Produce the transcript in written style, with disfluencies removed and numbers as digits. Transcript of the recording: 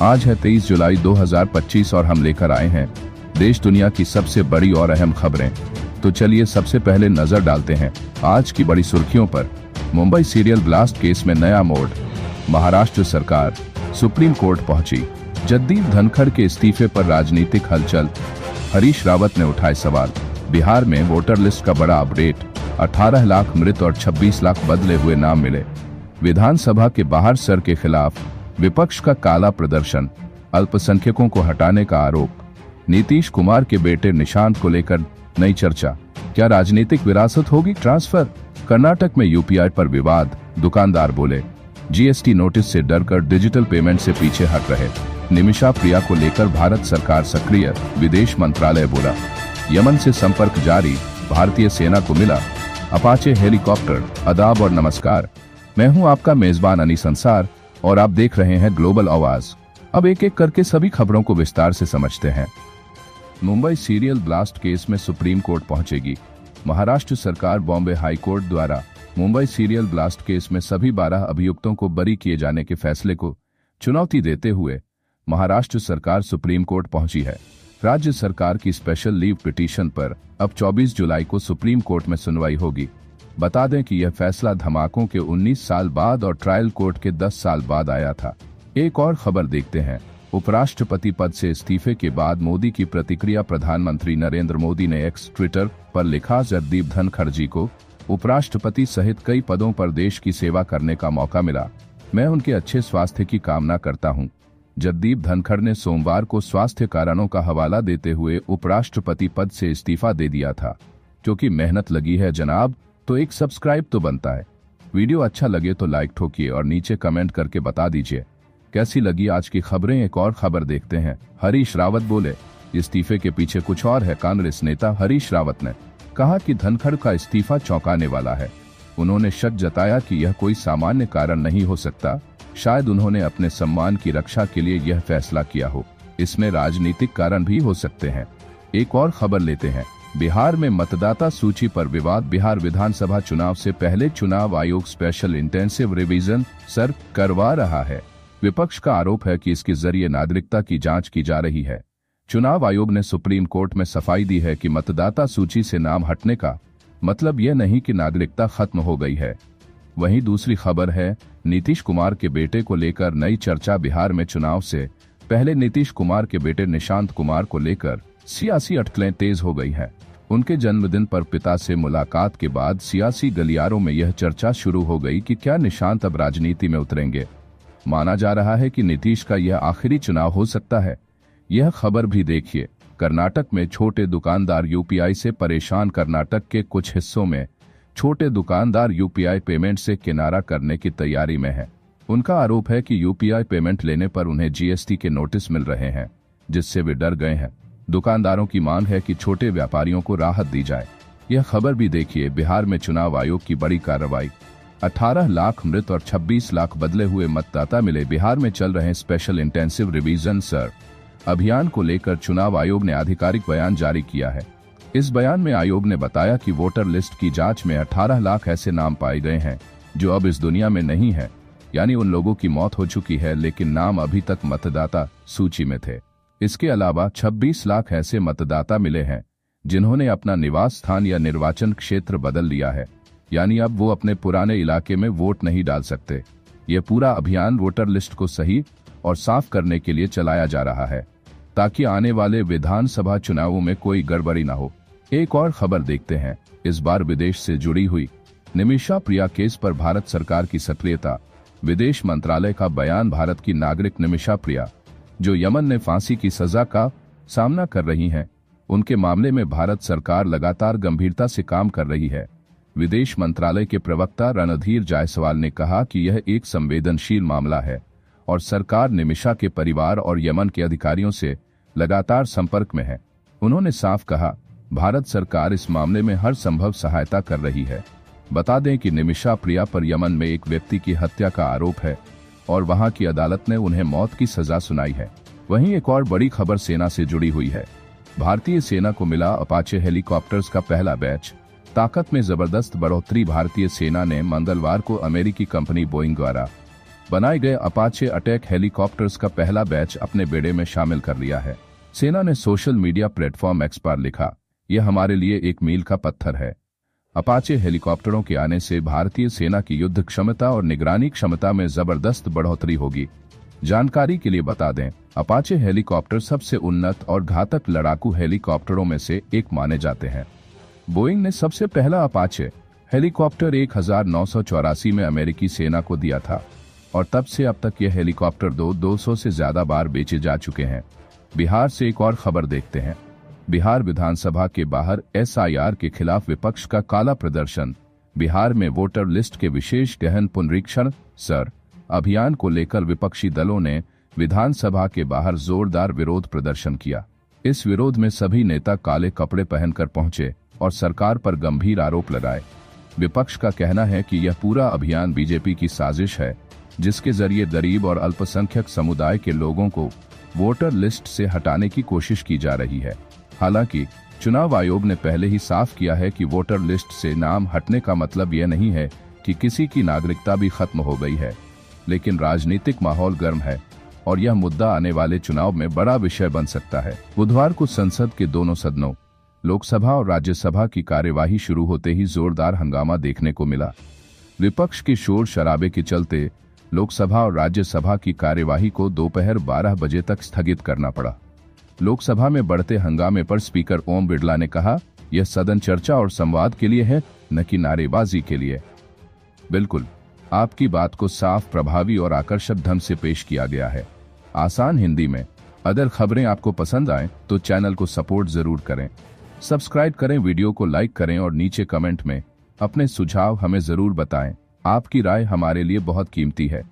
आज है 23 जुलाई 2025 और हम लेकर आए हैं देश दुनिया की सबसे बड़ी और अहम खबरें। तो चलिए सबसे पहले नजर डालते हैं आज की बड़ी सुर्खियों पर। मुंबई सीरियल ब्लास्ट केस में नया मोड़, महाराष्ट्र सरकार सुप्रीम कोर्ट पहुंची। जगदीप धनखड़ के इस्तीफे पर राजनीतिक हलचल, हरीश रावत ने उठाए सवाल। बिहार में वोटर लिस्ट का बड़ा अपडेट, 18 लाख मृत और 26 लाख बदले हुए नाम मिले। विधानसभा के बाहर सर के खिलाफ विपक्ष का काला प्रदर्शन, अल्पसंख्यकों को हटाने का आरोप। नीतीश कुमार के बेटे निशांत को लेकर नई चर्चा, क्या राजनीतिक विरासत होगी ट्रांसफर। कर्नाटक में यूपीआई पर विवाद, दुकानदार बोले जीएसटी नोटिस से डरकर डिजिटल पेमेंट से पीछे हट रहे। निमिषा प्रिया को लेकर भारत सरकार सक्रिय, विदेश मंत्रालय बोला। यमन से संपर्क जारी, भारतीय सेना को मिला अपाचे हेलीकॉप्टर। आदाब और नमस्कार, मैं हूं आपका मेजबान अनीस अंसार और आप देख रहे हैं ग्लोबल आवाज। अब एक एक करके सभी खबरों को विस्तार से समझते हैं। मुंबई सीरियल ब्लास्ट केस में सुप्रीम कोर्ट पहुंचेगी। महाराष्ट्र सरकार बॉम्बे हाई कोर्ट द्वारा मुंबई सीरियल ब्लास्ट केस में सभी 12 अभियुक्तों को बरी किए जाने के फैसले को चुनौती देते हुए महाराष्ट्र सरकार सुप्रीम कोर्ट पहुंची है। राज्य सरकार की स्पेशल लीव पिटीशन पर अब 24 जुलाई को सुप्रीम कोर्ट में सुनवाई होगी। बता दें कि यह फैसला धमाकों के 19 साल बाद और ट्रायल कोर्ट के 10 साल बाद आया था। एक और खबर देखते हैं। उपराष्ट्रपति पद से इस्तीफे के बाद मोदी की प्रतिक्रिया, प्रधानमंत्री नरेंद्र मोदी ने एक्स ट्विटर पर लिखा, जगदीप धनखड़ जी को उपराष्ट्रपति सहित कई पदों पर देश की सेवा करने का मौका मिला। मैं उनके अच्छे स्वास्थ्य की कामना करता हूं। जगदीप धनखड़ ने सोमवार को स्वास्थ्य कारणों का हवाला देते हुए उपराष्ट्रपति पद से इस्तीफा दे दिया था। क्योंकि मेहनत लगी है जनाब, तो एक सब्सक्राइब तो बनता है। वीडियो अच्छा लगे तो लाइक ठोकिए और नीचे कमेंट करके बता दीजिए कैसी लगी आज की खबरें। एक और खबर देखते हैं। हरीश रावत बोले इस्तीफे के पीछे कुछ और है। कांग्रेस नेता हरीश रावत ने कहा कि धनखड़ का इस्तीफा चौंकाने वाला है। उन्होंने शक जताया कि यह कोई सामान्य कारण नहीं हो सकता। शायद उन्होंने अपने सम्मान की रक्षा के लिए यह फैसला किया हो। इसमें राजनीतिक कारण भी हो सकते हैं। एक और खबर लेते हैं। बिहार में मतदाता सूची पर विवाद, बिहार विधानसभा चुनाव से पहले चुनाव आयोग स्पेशल इंटेंसिव रिवीजन सर करवा रहा है। विपक्ष का आरोप है कि इसके जरिए नागरिकता की जांच की जा रही है। चुनाव आयोग ने सुप्रीम कोर्ट में सफाई दी है कि मतदाता सूची से नाम हटने का मतलब यह नहीं कि नागरिकता खत्म हो गई है। वहीं दूसरी खबर है, नीतीश कुमार के बेटे को लेकर नई चर्चा। बिहार में चुनाव से पहले नीतीश कुमार के बेटे निशांत कुमार को लेकर सियासी अटकलें तेज हो गई हैं। उनके जन्मदिन पर पिता से मुलाकात के बाद सियासी गलियारों में यह चर्चा शुरू हो गई कि क्या निशांत अब राजनीति में उतरेंगे। माना जा रहा है कि नीतीश का यह आखिरी चुनाव हो सकता है। यह खबर भी देखिए। कर्नाटक में छोटे दुकानदार यूपीआई से परेशान। कर्नाटक के कुछ हिस्सों में छोटे दुकानदार यूपीआई पेमेंट से किनारा करने की तैयारी में है। उनका आरोप है कि यूपीआई पेमेंट लेने पर उन्हें जीएसटी के नोटिस मिल रहे हैं, जिससे वे डर गए हैं। दुकानदारों की मांग है कि छोटे व्यापारियों को राहत दी जाए। यह खबर भी देखिए। बिहार में चुनाव आयोग की बड़ी कार्रवाई, 18 लाख मृत और 26 लाख बदले हुए मतदाता मिले। बिहार में चल रहे स्पेशल इंटेंसिव रिवीजन सर अभियान को लेकर चुनाव आयोग ने आधिकारिक बयान जारी किया है। इस बयान में आयोग ने बताया कि वोटर लिस्ट की जांच में 18 लाख ऐसे नाम पाए गए हैं जो अब इस दुनिया में नहीं है, यानी उन लोगों की मौत हो चुकी है लेकिन नाम अभी तक मतदाता सूची में थे। इसके अलावा 26 लाख ऐसे मतदाता मिले हैं जिन्होंने अपना निवास स्थान या निर्वाचन क्षेत्र बदल लिया है, यानी अब वो अपने पुराने इलाके में वोट नहीं डाल सकते। यह पूरा अभियान वोटर लिस्ट को सही और साफ करने के लिए चलाया जा रहा है ताकि आने वाले विधानसभा चुनावों में कोई गड़बड़ी न हो। एक और खबर देखते हैं। इस बार विदेश से जुड़ी हुई निमिषा प्रिया केस पर भारत सरकार की सक्रियता, विदेश मंत्रालय का बयान। भारत की नागरिक निमिषा प्रिया जो यमन में फांसी की सजा का सामना कर रही हैं, उनके मामले में भारत सरकार लगातार गंभीरता से काम कर रही है। विदेश मंत्रालय के प्रवक्ता रणधीर जायसवाल ने कहा कि यह एक संवेदनशील मामला है और सरकार निमिषा के परिवार और यमन के अधिकारियों से लगातार संपर्क में है। उन्होंने साफ कहा, भारत सरकार इस मामले में हर संभव सहायता कर रही है। बता दें कि निमिषा प्रिया पर यमन में एक व्यक्ति की हत्या का आरोप है और वहां की अदालत ने उन्हें मौत की सजा सुनाई है। वहीं एक और बड़ी खबर सेना से जुड़ी हुई है। भारतीय सेना को मिला अपाचे हेलीकॉप्टर्स का पहला बैच। ताकत में जबरदस्त बढ़ोतरी। भारतीय सेना ने मंगलवार को अमेरिकी कंपनी बोइंग द्वारा बनाए गए अपाचे अटैक हेलीकॉप्टर्स का पहला बैच अपने बेड़े में शामिल कर लिया है। सेना ने सोशल मीडिया प्लेटफॉर्म एक्स पर लिखा, यह हमारे लिए एक मील का पत्थर है। अपाचे हेलीकॉप्टरों के आने से भारतीय सेना की युद्ध क्षमता और निगरानी क्षमता में जबरदस्त बढ़ोतरी होगी। जानकारी के लिए बता दें, अपाचे हेलीकॉप्टर सबसे उन्नत और घातक लड़ाकू हेलीकॉप्टरों में से एक माने जाते हैं। बोइंग ने सबसे पहला अपाचे हेलीकॉप्टर 1984 में अमेरिकी सेना को दिया था और तब से अब तक यह हेलीकॉप्टर 200 से ज्यादा बार बेचे जा चुके हैं। बिहार से एक और खबर देखते हैं। बिहार विधानसभा के बाहर SIR के खिलाफ विपक्ष का काला प्रदर्शन। बिहार में वोटर लिस्ट के विशेष गहन पुनरीक्षण सर अभियान को लेकर विपक्षी दलों ने विधानसभा के बाहर जोरदार विरोध प्रदर्शन किया। इस विरोध में सभी नेता काले कपड़े पहनकर पहुंचे और सरकार पर गंभीर आरोप लगाए। विपक्ष का कहना है कि यह पूरा अभियान बीजेपी की साजिश है, जिसके जरिए गरीब और अल्पसंख्यक समुदाय के लोगों को वोटर लिस्ट से हटाने की कोशिश की जा रही है। हालांकि चुनाव आयोग ने पहले ही साफ किया है कि वोटर लिस्ट से नाम हटने का मतलब यह नहीं है कि किसी की नागरिकता भी खत्म हो गई है, लेकिन राजनीतिक माहौल गर्म है और यह मुद्दा आने वाले चुनाव में बड़ा विषय बन सकता है। बुधवार को संसद के दोनों सदनों लोकसभा और राज्यसभा की कार्यवाही शुरू होते ही जोरदार हंगामा देखने को मिला। विपक्ष के शोर शराबे के चलते लोकसभा और राज्यसभा की कार्यवाही को दोपहर 12 बजे तक स्थगित करना पड़ा। लोकसभा में बढ़ते हंगामे पर स्पीकर ओम बिरला ने कहा, यह सदन चर्चा और संवाद के लिए है, न कि नारेबाजी के लिए। बिल्कुल, आपकी बात को साफ, प्रभावी और आकर्षक ढंग से पेश किया गया है, आसान हिंदी में। अगर खबरें आपको पसंद आए तो चैनल को सपोर्ट जरूर करें, सब्सक्राइब करें, वीडियो को लाइक करें और नीचे कमेंट में अपने सुझाव हमें जरूर बताएं। आपकी राय हमारे लिए बहुत कीमती है।